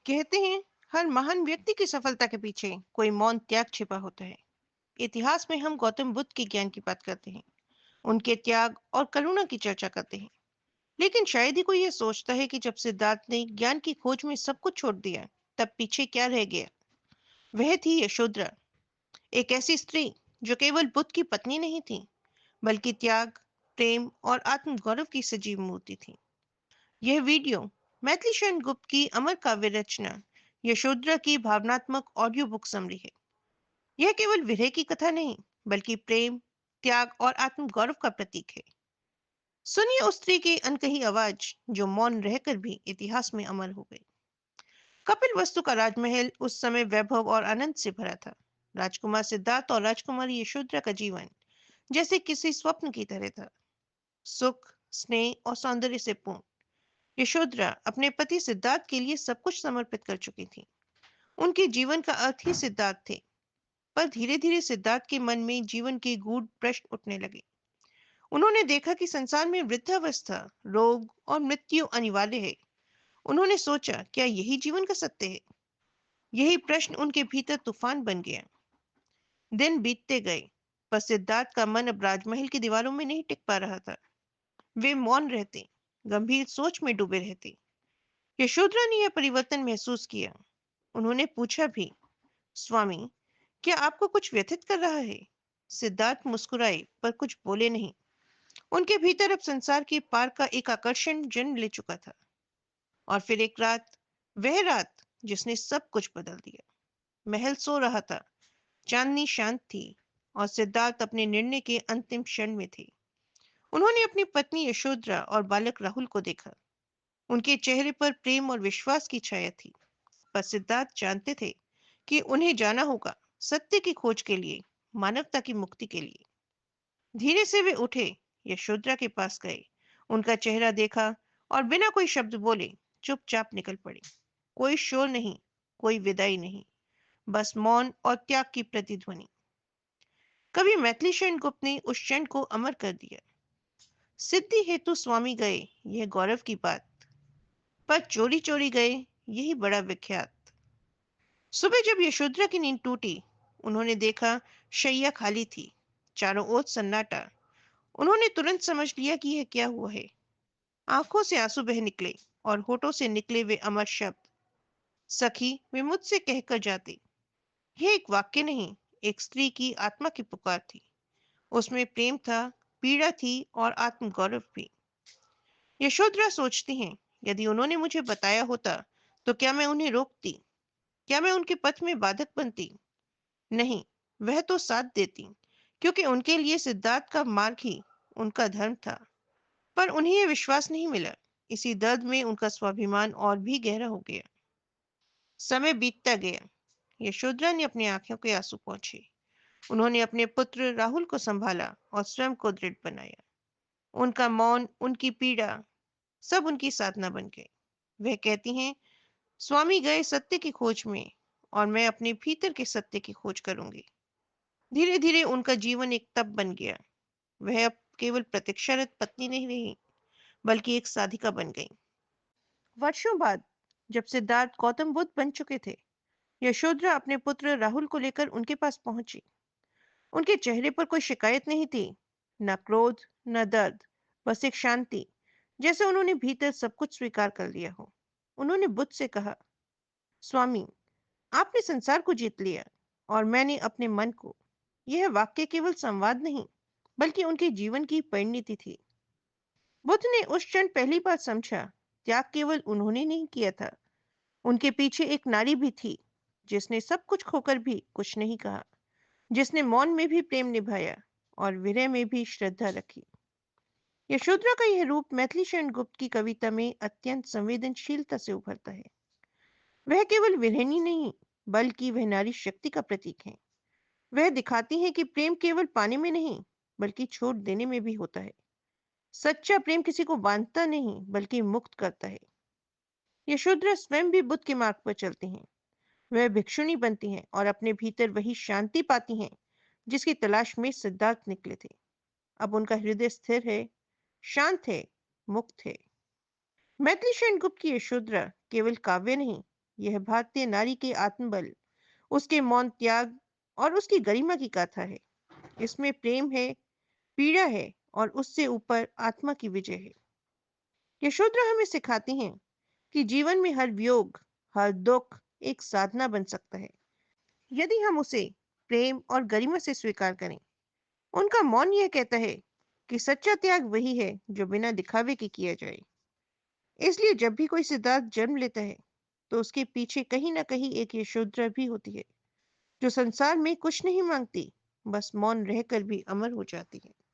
कहते हैं हर महान व्यक्ति की सफलता के पीछे कोई मौन त्याग छिपा होता है। इतिहास में हम गौतम बुद्ध के ज्ञान की बात करते हैं, उनके त्याग और करुणा की चर्चा करते हैं। लेकिन शायद ही कोई यह सोचता है कि जब सिद्धार्थ ने ज्ञान की खोज में सब कुछ छोड़ दिया, तब पीछे क्या रह गया। वह थी यशोधरा, एक ऐसी स्त्री जो केवल बुद्ध की पत्नी नहीं थी, बल्कि त्याग, प्रेम और आत्मगौरव की सजीव मूर्ति थी। यह वीडियो मैथिली शरण गुप्त की अमर काव्य रचना यशोधरा की भावनात्मक ऑडियो बुक समरी है। यह केवल विरह की कथा नहीं, बल्कि प्रेम, त्याग और आत्मगौरव का प्रतीक है। सुनिए उस स्त्री की अनकही आवाज जो मौन रहकर भी इतिहास में अमर हो गई। कपिल वस्तु का राजमहल उस समय वैभव और आनंद से भरा था। राजकुमार सिद्धार्थ और राजकुमारी यशोधरा का जीवन जैसे किसी स्वप्न की तरह था, सुख, स्नेह और सौंदर्य से पूर्ण। यशोधरा अपने पति सिद्धार्थ के लिए सब कुछ समर्पित कर चुकी थी। उनके जीवन का अर्थ ही सिद्धार्थ थे। पर धीरे धीरे सिद्धार्थ के मन में जीवन के गूढ़ प्रश्न उठने लगे। उन्होंने देखा कि संसार में वृद्धावस्था, रोग और मृत्यु अनिवार्य है। उन्होंने सोचा, क्या यही जीवन का सत्य है? यही प्रश्न उनके भीतर तूफान बन गया। दिन बीतते गए, पर सिद्धार्थ का मन अब राजमहल की दीवारों में नहीं टिक पा रहा था। वे मौन रहते, गंभीर सोच में डूबे रहते। यशोधरा ने यह परिवर्तन महसूस किया। उन्होंने पूछा भी, स्वामी, क्या आपको कुछ व्यथित कर रहा है? सिद्धार्थ मुस्कुराए, पर कुछ बोले नहीं। उनके भीतर अब संसार के पार का एक आकर्षण जन्म ले चुका था। और फिर एक रात, वह रात जिसने सब कुछ बदल दिया। महल सो रहा था, चांदनी शांत थी, और सिद्धार्थ अपने निर्णय के अंतिम क्षण में थे। उन्होंने अपनी पत्नी यशोधरा और बालक राहुल को देखा। उनके चेहरे पर प्रेम और विश्वास की छाया थी। पर सिद्धार्थ जानते थे कि उन्हें जाना होगा, सत्य की खोज के लिए, मानवता की मुक्ति के लिए। धीरे से वे उठे, यशोधरा के पास गए, उनका चेहरा देखा और बिना कोई शब्द बोले चुपचाप निकल पड़े। कोई शोर नहीं, कोई विदाई नहीं, बस मौन और त्याग की प्रतिध्वनि। कवि मैथिली शरण गुप्त ने उस क्षण को अमर कर दिया। सिद्धि हेतु स्वामी गए, यह गौरव की बात, पर चोरी चोरी गए, यही बड़ा विख्यात। सुबह जब यशोधरा की नींद टूटी, उन्होंने देखा शैया खाली थी, चारों ओर सन्नाटा। उन्होंने तुरंत समझ लिया कि यह क्या हुआ है। आंखों से आंसू बह निकले और होठों से निकले वे अमर शब्द, सखी वे मुझसे कहकर जाते। यह एक वाक्य नहीं, एक स्त्री की आत्मा की पुकार थी। उसमें प्रेम था, पीड़ा थी और आत्मगौरव भी। यशोधरा सोचती हैं, यदि उन्होंने मुझे बताया होता, तो क्या मैं उन्हें रोकती? क्या मैं उनके पथ में बाधक बनती? नहीं, वह तो साथ देती, क्योंकि उनके लिए सिद्धार्थ का मार्ग ही उनका धर्म था। पर उन्हें यह विश्वास नहीं मिला। इसी दर्द में उनका स्वाभिमान और भी गहरा हो गया। समय बीतता गया। यशोधरा ने अपनी आंखों के आंसू पोंछे। उन्होंने अपने पुत्र राहुल को संभाला और स्वयं को दृढ़ बनाया। उनका मौन, उनकी पीड़ा, सब उनकी साधना बन गए। वह कहती हैं, स्वामी गए सत्य की खोज में, और मैं अपने भीतर के सत्य की खोज करूंगी। धीरे धीरे उनका जीवन एक तप बन गया। वह अब केवल प्रतीक्षारत पत्नी नहीं रही, बल्कि एक साधिका बन गई। वर्षों बाद, जब सिद्धार्थ गौतम बुद्ध बन चुके थे, यशोधरा अपने पुत्र राहुल को लेकर उनके पास पहुंची। उनके चेहरे पर कोई शिकायत नहीं थी, न क्रोध, न दर्द, बस एक शांति, जैसे उन्होंने भीतर सब कुछ स्वीकार कर लिया हो। उन्होंने बुद्ध से कहा, स्वामी, आपने संसार को जीत लिया और मैंने अपने मन को। यह वाक्य केवल संवाद नहीं, बल्कि उनके जीवन की परिणति थी। बुद्ध ने उस क्षण पहली बार समझा, त्याग केवल उन्होंने नहीं किया था, उनके पीछे एक नारी भी थी, जिसने सब कुछ खोकर भी कुछ नहीं कहा, जिसने मौन में भी प्रेम निभाया और विरह में भी श्रद्धा रखी। यशोधरा का यह रूप मैथिली शरण गुप्त की कविता में अत्यंत संवेदनशीलता से उभरता है। वह केवल विरहिणी नहीं, बल्कि वह नारी शक्ति का प्रतीक है। वह दिखाती है कि प्रेम केवल पाने में नहीं, बल्कि छोड़ देने में भी होता है। सच्चा प्रेम किसी को बांधता नहीं, बल्कि मुक्त करता है। यशोधरा स्वयं भी बुद्ध के मार्ग पर चलती हैं। वह भिक्षुणी बनती हैं और अपने भीतर वही शांति पाती हैं, जिसकी तलाश में सिद्धार्थ निकले थे। अब उनका हृदय स्थिर है, शांत है, मुक्त है। मैथिली शरण गुप्त की यशोधरा केवल काव्य नहीं, यह भारतीय नारी के आत्मबल, उसके मौन त्याग और उसकी गरिमा की गाथा है। इसमें प्रेम है, पीड़ा है और उससे ऊपर आत्मा की विजय है। यशोधरा हमें सिखाती हैं कि जीवन में हर वियोग, हर दुख एक साधना बन सकता है, यदि हम उसे प्रेम और गरिमा से स्वीकार करें। उनका मौन यह कहता है कि सच्चा त्याग वही है जो बिना दिखावे के किया जाए। इसलिए जब भी कोई सिद्धार्थ जन्म लेता है, तो उसके पीछे कहीं ना कहीं एक यशोधरा भी होती है, जो संसार में कुछ नहीं मांगती, बस मौन रहकर भी अमर हो जाती है।